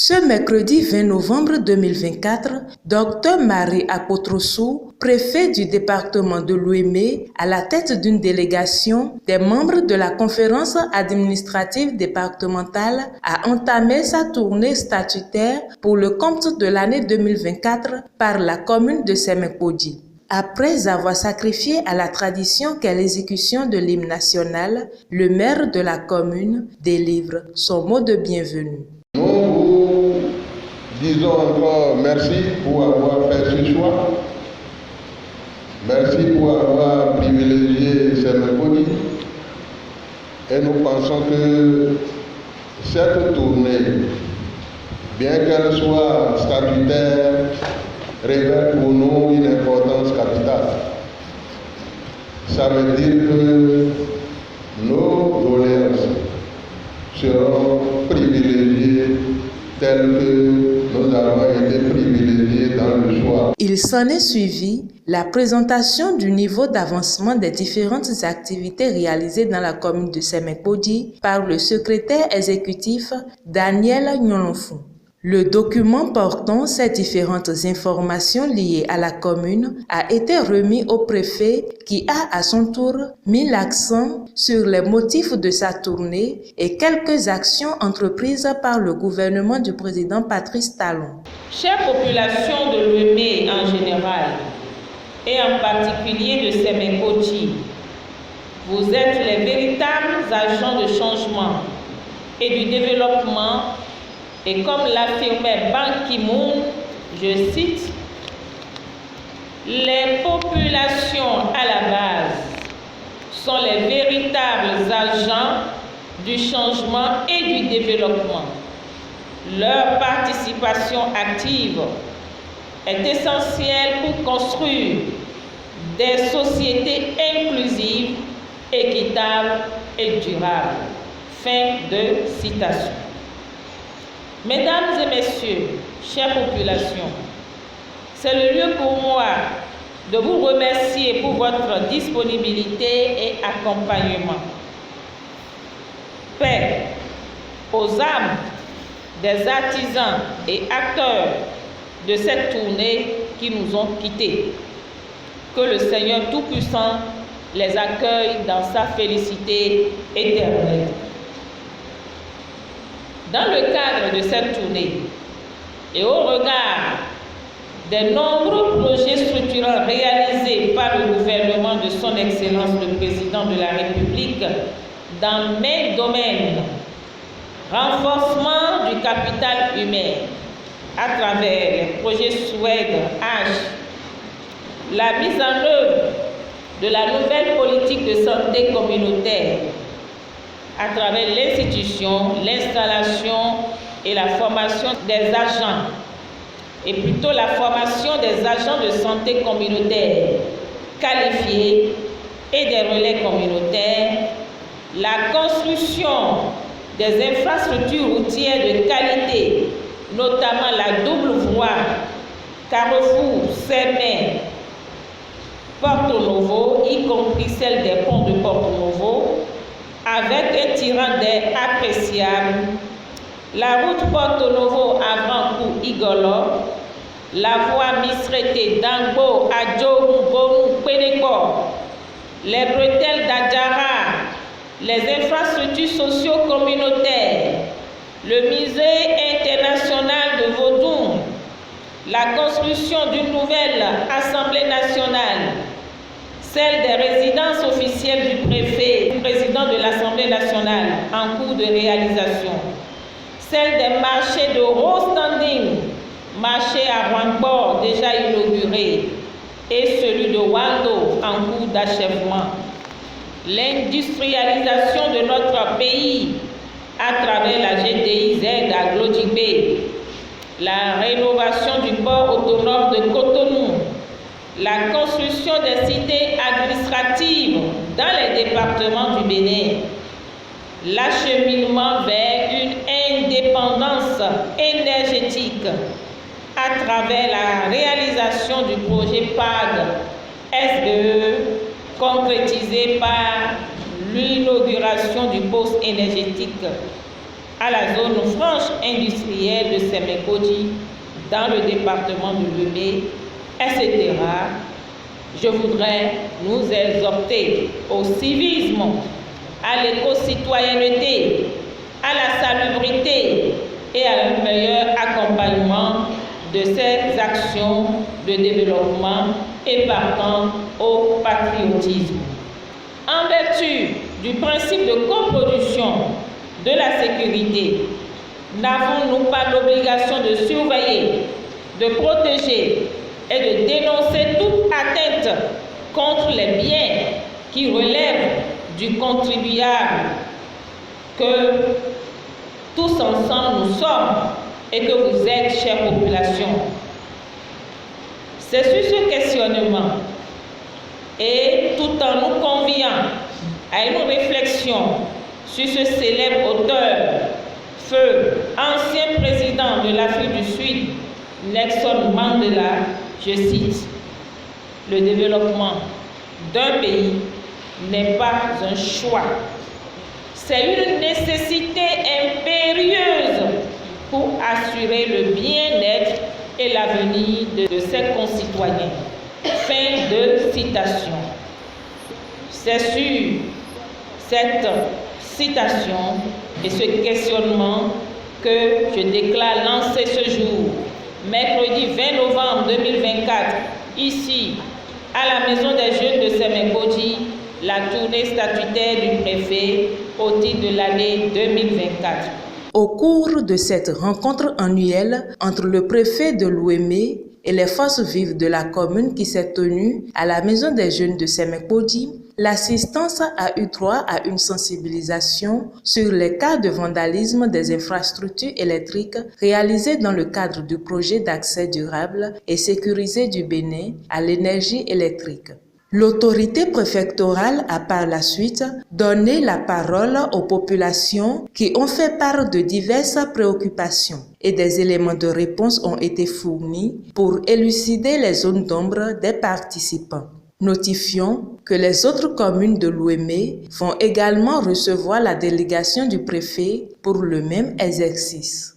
Ce mercredi 20 novembre 2024, Dr Marie Apotrossou, préfet du département de Lomé, à la tête d'une délégation des membres de la conférence administrative départementale, a entamé sa tournée statutaire pour le compte de l'année 2024 par la commune de Sémékodi. Après avoir sacrifié à la tradition qu'est l'exécution de l'hymne national, le maire de la commune délivre son mot de bienvenue. Disons encore merci pour avoir fait ce choix. Merci pour avoir privilégié Sémékodi. Et nous pensons que cette tournée, bien qu'elle soit statutaire, révèle pour nous une importance capitale. Ça veut dire que nos doléances seront privilégiées telles que nous avons été privilégiés dans le choix. Il s'en est suivi la présentation du niveau d'avancement des différentes activités réalisées dans la commune de Sémékodi par le secrétaire exécutif Daniel Nyolonfou. Le document portant ces différentes informations liées à la commune a été remis au préfet qui a à son tour mis l'accent sur les motifs de sa tournée et quelques actions entreprises par le gouvernement du président Patrice Talon. Chère population de Lomé en général et en particulier de Sémékodi, vous êtes les véritables agents de changement et du développement. Et comme l'affirmait Ban Ki-moon, je cite, « Les populations à la base sont les véritables agents du changement et du développement. Leur participation active est essentielle pour construire des sociétés inclusives, équitables et durables. » Fin de citation. Mesdames et messieurs, chère population, c'est le lieu pour moi de vous remercier pour votre disponibilité et accompagnement. Paix aux âmes des artisans et acteurs de cette tournée qui nous ont quittés. Que le Seigneur Tout-Puissant les accueille dans sa félicité éternelle. Dans le cadre de cette tournée et au regard des nombreux projets structurants réalisés par le gouvernement de son Excellence le Président de la République dans mes domaines, renforcement du capital humain à travers les projets SUED-H, la mise en œuvre de la nouvelle politique de santé communautaire, à travers l'institution, l'installation et la formation des agents, et plutôt la formation des agents de santé communautaire qualifiés et des relais communautaires, la construction des infrastructures routières de qualité, notamment la double voie Carrefour, Sémé, Porto Novo, y compris celle des ponts de Porto Novo, avec un tirant d'air appréciable, la route Porto Novo Avrancourt-Igolo, la voie Misrete d'Angbo à Djourou-Bonou-Pénéko, les bretelles d'Adjara, les infrastructures socio-communautaires, le musée international de Vaudou, la construction d'une nouvelle Assemblée nationale, celle des résidences officielles du préfet, du président de l'Assemblée nationale en cours de réalisation, celle des marchés de haut standing, marché à Rwangbo déjà inauguré, et celui de Wando en cours d'achèvement. L'industrialisation de notre pays à travers la GTIZ à Glodjibé, la rénovation du port autonome de Cotonou, la construction des cités administratives dans les départements du Bénin, l'acheminement vers une indépendance énergétique à travers la réalisation du projet PAD SDE concrétisé par l'inauguration du poste énergétique à la zone franche industrielle de Sémékodi dans le département de Louémé, etc. Je voudrais nous exhorter au civisme, à l'éco-citoyenneté, à la salubrité et à un meilleur accompagnement de ces actions de développement et partant au patriotisme. En vertu du principe de coproduction de la sécurité, n'avons-nous pas l'obligation de surveiller, de protéger et de dénoncer toute atteinte contre les biens qui relèvent du contribuable que tous ensemble nous sommes et que vous êtes, chère population? C'est sur ce questionnement et tout en nous conviant à une réflexion sur ce célèbre auteur, feu ancien président de l'Afrique du Sud, Nelson Mandela, je cite, « Le développement d'un pays n'est pas un choix, c'est une nécessité impérieuse pour assurer le bien-être et l'avenir de ses concitoyens. » Fin de citation. C'est sur cette citation et ce questionnement que je déclare lancer ce jour, mercredi 20 novembre 2024, ici, à la Maison des Jeunes de Sémékodi, la tournée statutaire du préfet au titre de l'année 2024. Au cours de cette rencontre annuelle entre le préfet de Louémé et les forces vives de la commune qui s'est tenue à la Maison des Jeunes de Sémékodi, l'assistance a eu droit à une sensibilisation sur les cas de vandalisme des infrastructures électriques réalisées dans le cadre du projet d'accès durable et sécurisé du Bénin à l'énergie électrique. L'autorité préfectorale a par la suite donné la parole aux populations qui ont fait part de diverses préoccupations et des éléments de réponse ont été fournis pour élucider les zones d'ombre des participants. Notifions que les autres communes de Louémé vont également recevoir la délégation du préfet pour le même exercice.